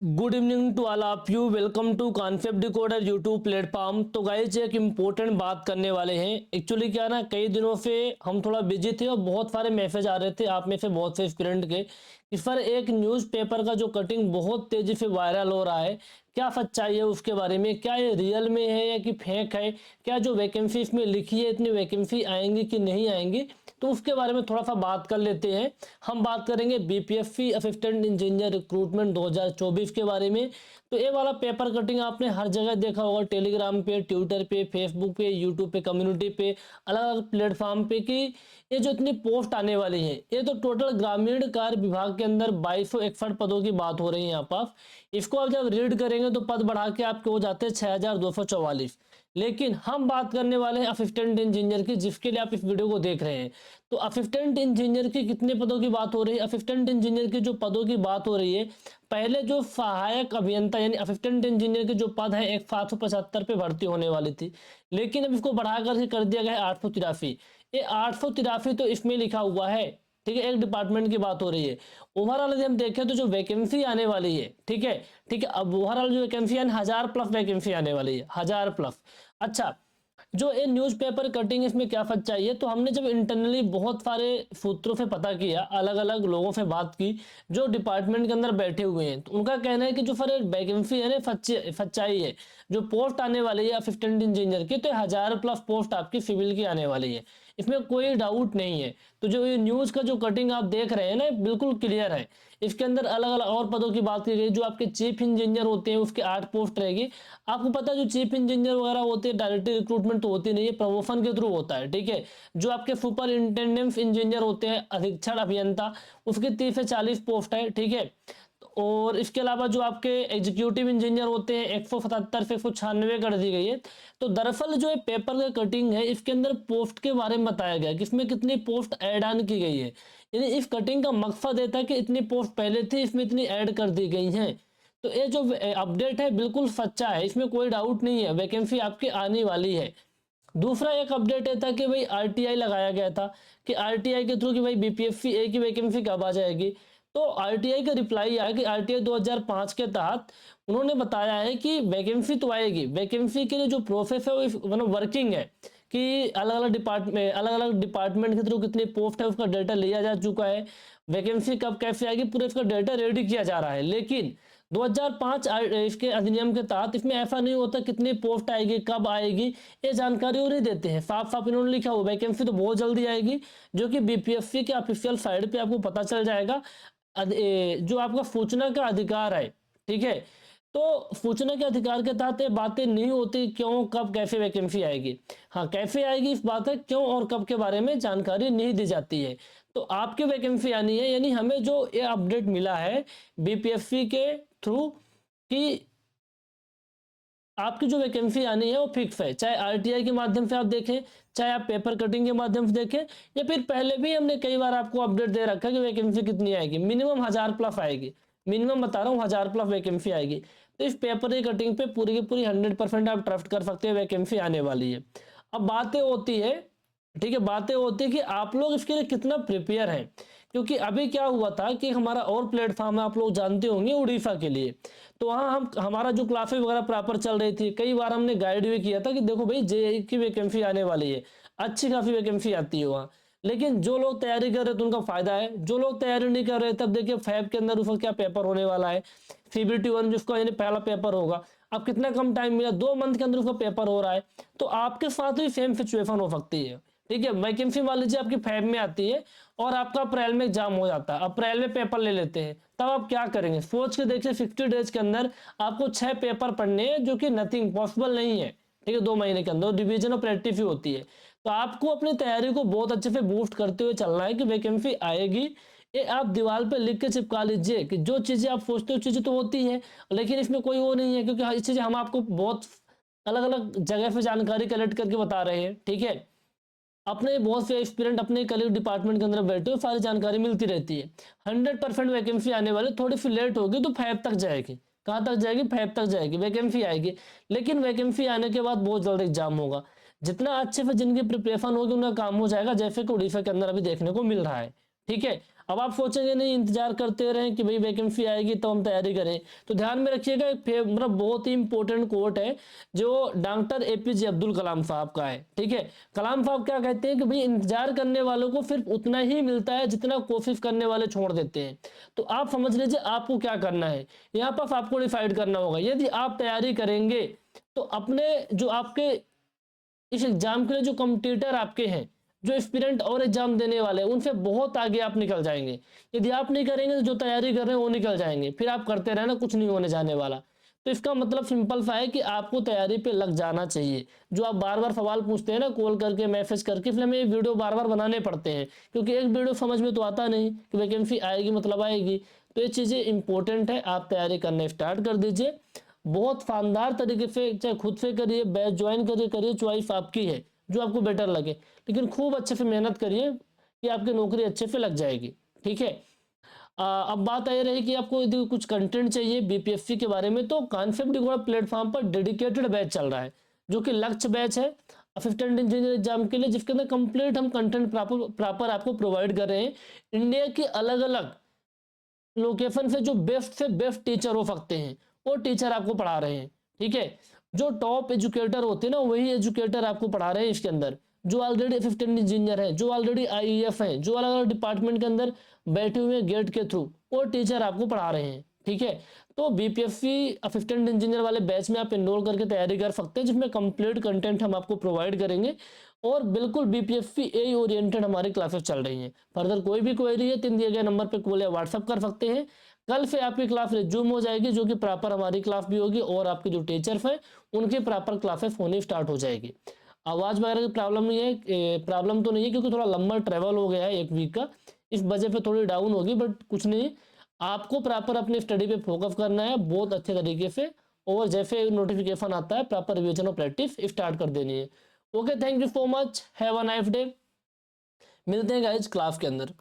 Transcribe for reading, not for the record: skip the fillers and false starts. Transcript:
Good evening to all of you. Welcome to concept decoder YouTube platform. तो guys एक important बात करने वाले हैं। एक्चुअली क्या ना, कई दिनों से हम थोड़ा बिजी थे और बहुत सारे मैसेज आ रहे थे आप में से बहुत से स्टूडेंट के कि सर एक न्यूज़पेपर का जो कटिंग बहुत तेजी से वायरल हो रहा है, क्या सच्चाई है उसके बारे में, क्या ये रियल में है या कि फेक है, क्या जो वैकेंसी इसमें लिखी है इतनी वैकेंसी आएंगी कि नहीं आएंगी, तो उसके बारे में थोड़ा सा बात कर लेते हैं। हम बात करेंगे बीपीएससी असिस्टेंट इंजीनियर रिक्रूटमेंट 2024 के बारे में। तो ये वाला पेपर कटिंग आपने हर जगह देखा होगा, टेलीग्राम पे, ट्विटर पे, फेसबुक पे, यूट्यूब पे, कम्युनिटी पे, अलग अलग प्लेटफॉर्म पे, कि ये जो इतनी पोस्ट आने वाली है, ये तो टोटल ग्रामीण कार्य विभाग के अंदर 2261 पदों की बात हो रही है यहाँ पर। इसको आप जब रीड करेंगे तो पद बढ़ा के आपके हो जाते हैं 6244। लेकिन हम बात करने वाले हैं असिस्टेंट इंजीनियर की, जिसके लिए आप इस वीडियो को देख रहे हैं। तो असिस्टेंट इंजीनियर की कितने पदों की बात हो रही है? असिस्टेंट इंजीनियर की जो पदों की बात हो रही है, पहले जो सहायक अभियंता यानी असिस्टेंट इंजीनियर के जो पद है एक 775 पे भर्ती होने वाली थी, लेकिन अब इसको बढ़ाकर कर दिया गया है 883। ये 883 तो इसमें लिखा हुआ है, ठीक है, एक डिपार्टमेंट की बात हो रही है। ओवरऑल यदि हम देखें तो जो वैकेंसी आने वाली है, ठीक है, ठीक है, अब ओवरऑल जो वैकेंसी है 1000+ वैकेंसी आने वाली है, 1000+। अच्छा, जो ये न्यूज़पेपर कटिंग इसमें क्या सच्चाई है, तो हमने जब इंटरनली बहुत सारे सूत्रों से पता किया, अलग अलग लोगों से बात की जो डिपार्टमेंट के अंदर बैठे हुए हैं, तो उनका कहना है कि जो फिर वैकेंसी है ना, सच्चाई है, जो पोस्ट आने वाली है असिस्टेंट इंजीनियर की, तो 1000+ पोस्ट आपकी सिविल की आने वाली है, इसमें कोई डाउट नहीं है। तो जो ये न्यूज़ का जो कटिंग आप देख रहे हैं ना, बिल्कुल क्लियर है। इसके अंदर अलग अलग और पदों की बात की गई। जो आपके चीफ इंजीनियर होते हैं उसके 8 पोस्ट रहेगी। आपको पता है जो चीफ इंजीनियर वगैरह होते हैं डायरेक्ट रिक्रूटमेंट तो होती नहीं है, प्रमोशन के थ्रू होता है, ठीक है। जो आपके सुपरिंटेंडेंट इंजीनियर होते हैं, अधीक्षण अभियंता, उसकी 30 से 40 पोस्ट है, ठीक है। और इसके अलावा जो आपके एग्जीक्यूटिव इंजीनियर होते हैं 177 से 196 कर दी गई है। तो दरअसल जो पेपर का कटिंग है इसके अंदर पोस्ट के बारे में बताया गया कि इसमें कितनी पोस्ट ऐड ऑन की गई है, यानी इस कटिंग का मकसद ये था कि इतनी पोस्ट पहले थी, इसमें इतनी ऐड कर दी गई हैं। तो ये जो अपडेट है बिल्कुल सच्चा है, इसमें कोई डाउट नहीं है, वैकेंसी आपकी आने वाली है। दूसरा एक अपडेट ये था कि भाई आरटीआई लगाया गया था, कि आरटीआई के थ्रू कि भाई बीपीएससी ए की वैकेंसी कब आ जाएगी। तो आरटीआई का रिप्लाई आया कि आरटीआई 2005 के तहत उन्होंने बताया है कि वैकेंसी तो आएगी, वैकेंसी के लिए जो प्रोसेस है वो मतलब वर्किंग है, कि अलग अलग डिपार्टमेंट के थ्रू कितनी पोस्ट है उसका डाटा लिया जा चुका है, वैकेंसी कब कैसे आएगी पूरा इसका डाटा रेडी किया जा रहा है। लेकिन 2005 इसके अधिनियम के तहत इसमें ऐसा नहीं होता कितनी पोस्ट आएगी कब आएगी, ये जानकारी वो नहीं देते हैं। साफ साफ इन्होंने लिखा हुआ वैकेंसी तो बहुत जल्दी आएगी, जो कि बीपीएससी के ऑफिशियल साइट पे आपको पता चल जाएगा। जो आपका सूचना का अधिकार है, ठीक है, तो सूचना के अधिकार के तहत ये बातें नहीं होती क्यों कब कैसे वैकेंसी आएगी। हाँ, कैसे आएगी इस बात है, क्यों और कब के बारे में जानकारी नहीं दी जाती है। तो आपकी वैकेंसी आनी है, यानी हमें जो ये अपडेट मिला है बीपीएससी के थ्रू कि आपकी जो वैकेंसी आनी है वो फिक्स है, चाहे आरटीआई के माध्यम से आप देखें, चाहे आप पेपर कटिंग के माध्यम से देखें, या फिर पहले भी हमने कई बार आपको अपडेट दे रखा है कि वैकेंसी कितनी आएगी, मिनिमम 1000+ आएगी, मिनिमम बता रहा हूँ 1000+ वैकेंसी आएगी। तो इस पेपर की कटिंग पे पूरी की पूरी 100% आप ट्रस्ट कर सकते हैं, वैकेंसी आने वाली है। अब बातें होती है, ठीक है, बातें होती है कि आप लोग इसके लिए कितना प्रिपेयर हैं, क्योंकि अभी क्या हुआ था कि हमारा और प्लेटफॉर्म है, आप लोग जानते होंगे, उड़ीसा के लिए। तो वहाँ हमारा जो क्लासेस वगैरह प्रॉपर चल रही थी, कई बार हमने गाइड भी किया था कि देखो भाई जेईई की वैकेंसी आने वाली है, अच्छी खासी वैकेंसी आती है वहाँ। लेकिन जो लोग तैयारी कर रहे थे उनका फायदा है, जो लोग तैयारी नहीं कर रहे तब देखिए फैब के अंदर उसका क्या पेपर होने वाला है, CBT1 जिसका यानी पहला पेपर होगा। अब कितना कम टाइम मिला, 2 मंथ के अंदर उसका पेपर हो रहा है। तो आपके साथ भी सेम सिचुएशन हो सकती है, ठीक है। वैकेंसी मान लीजिए आपकी फैब में आती है और आपका अप्रैल में एग्जाम हो जाता है, अप्रैल में पेपर ले लेते हैं, तब आप क्या करेंगे सोच के देखिए। 60 डेज के अंदर आपको 6 पेपर पढ़ने हैं, जो कि नथिंग पॉसिबल नहीं है, ठीक है। 2 महीने के अंदर रिवीजन और प्रैक्टिस भी होती है। तो आपको अपनी तैयारी को बहुत अच्छे से बूस्ट करते हुए चलना है कि वैकेंसी आएगी। ये आप दीवार पे लिख के चिपका लीजिए कि जो चीजें आप सोचते हो चीजें तो होती है, लेकिन इसमें कोई वो नहीं है, क्योंकि हर चीजें हम आपको बहुत अलग अलग जगह से जानकारी कलेक्ट करके बता रहे हैं, ठीक है। अपने बहुत से एक्सपीरियंट अपने कलीग डिपार्टमेंट के अंदर बैठे हो, सारी जानकारी मिलती रहती है। 100% वैकेंसी आने वाली, थोड़ी सी लेट होगी तो फैब तक जाएगी। कहाँ तक जाएगी? फैब तक जाएगी, वैकेंसी आएगी। लेकिन वैकेंसी आने के बाद बहुत जल्द एग्जाम होगा। जितना अच्छे से जिनकी प्रिपरेशन होगी उनका काम हो जाएगा, जैसे कि उड़ीसा के अंदर अभी देखने को मिल रहा है, ठीक है। अब आप सोचेंगे नहीं इंतजार करते रहें कि भाई वैकेंसी आएगी तो हम तैयारी करें, तो ध्यान में रखिएगा मतलब बहुत ही इंपॉर्टेंट कोट है जो डॉक्टर एपीजे अब्दुल कलाम साहब का है। ठीक है, कलाम साहब क्या कहते हैं कि भाई इंतजार करने वालों को सिर्फ उतना ही मिलता है जितना कोशिश करने वाले छोड़ देते हैं। तो आप समझ लीजिए आपको क्या करना है, यहाँ पर आपको डिसाइड करना होगा। यदि आप तैयारी करेंगे तो अपने जो आपके इस एग्जाम के लिए जो कॉम्पिटिटर आपके हैं, जो एस्पिरेंट और एग्जाम देने वाले हैं, उनसे बहुत आगे आप निकल जाएंगे। यदि आप नहीं करेंगे तो जो तैयारी कर रहे हैं वो निकल जाएंगे, फिर आप करते रहना, कुछ नहीं होने जाने वाला। तो इसका मतलब सिंपल सा है कि आपको तैयारी पे लग जाना चाहिए। जो आप बार बार सवाल पूछते हैं ना, कॉल करके मैसेज करके, फिर हमें ये वीडियो बार बार बनाने पड़ते हैं, क्योंकि एक वीडियो समझ में तो आता नहीं कि वैकेंसी आएगी मतलब आएगी। तो ये चीज़ें इंपॉर्टेंट है, आप तैयारी करने स्टार्ट कर दीजिए। बहुत शानदार तरीके से, चाहे खुद से करिए, बैच ज्वाइन करिए, चॉइस आपकी है जो आपको बेटर लगे, लेकिन खूब अच्छे से मेहनत करिए कि आपकी नौकरी अच्छे से लग जाएगी। ठीक है, अब बात ये रही कि आपको यदि कुछ कंटेंट चाहिए बीपीएससी के बारे में, तो कॉन्सेप्ट डिकोडर प्लेटफॉर्म पर डेडिकेटेड बैच चल रहा है जो कि लक्ष्य बैच है असिस्टेंट इंजीनियर एग्जाम के लिए, जिसके अंदर कंप्लीट हम कंटेंट प्रॉपर आपको प्रोवाइड कर रहे हैं। इंडिया की अलग अलग लोकेशन से जो बेस्ट से बेस्ट टीचर हो सकते हैं वो टीचर आपको पढ़ा रहे हैं। ठीक है, जो टॉप एजुकेटर होते हैं ना, वही एजुकेटर आपको पढ़ा रहे हैं इसके अंदर, जो ऑलरेडी असिस्टेंट इंजीनियर है, जो ऑलरेडी आईईएफ है, जो अलग अलग डिपार्टमेंट के अंदर बैठे हुए हैं गेट के थ्रू, वो टीचर आपको पढ़ा रहे हैं। ठीक है, तो बीपीएससी असिस्टेंट इंजीनियर वाले बैच में आप एनरोल करके तैयारी कर सकते हैं, जिसमें कंप्लीट कंटेंट हम आपको प्रोवाइड करेंगे और बिल्कुल बीपीएससी ए ओरिएंटेड हमारी क्लासेस चल रही हैं। फर्दर कोई भी क्वेरी है 3 दिए गए नंबर पे कॉल या व्हाट्सअप कर सकते हैं। कल से आपकी क्लास रिज्यूम हो जाएगी, जो कि प्रॉपर हमारी क्लास भी होगी और आपके जो टीचर्स हैं उनकी प्रॉपर क्लासेस होनी स्टार्ट हो जाएगी। आवाज़ वगैरह की प्रॉब्लम नहीं है, प्रॉब्लम तो नहीं है क्योंकि थोड़ा लंबा ट्रैवल हो गया है 1 वीक का, इस वजह पे थोड़ी डाउन होगी, बट कुछ नहीं, आपको प्रॉपर अपनी स्टडी पे फोकस करना है बहुत अच्छे तरीके से, और जैसे नोटिफिकेशन आता है प्रॉपर रिविजन और प्रैक्टिस स्टार्ट कर देनी है। Okay, thank you so much, have a nice day. मिलते हैं गाइज क्लास के अंदर।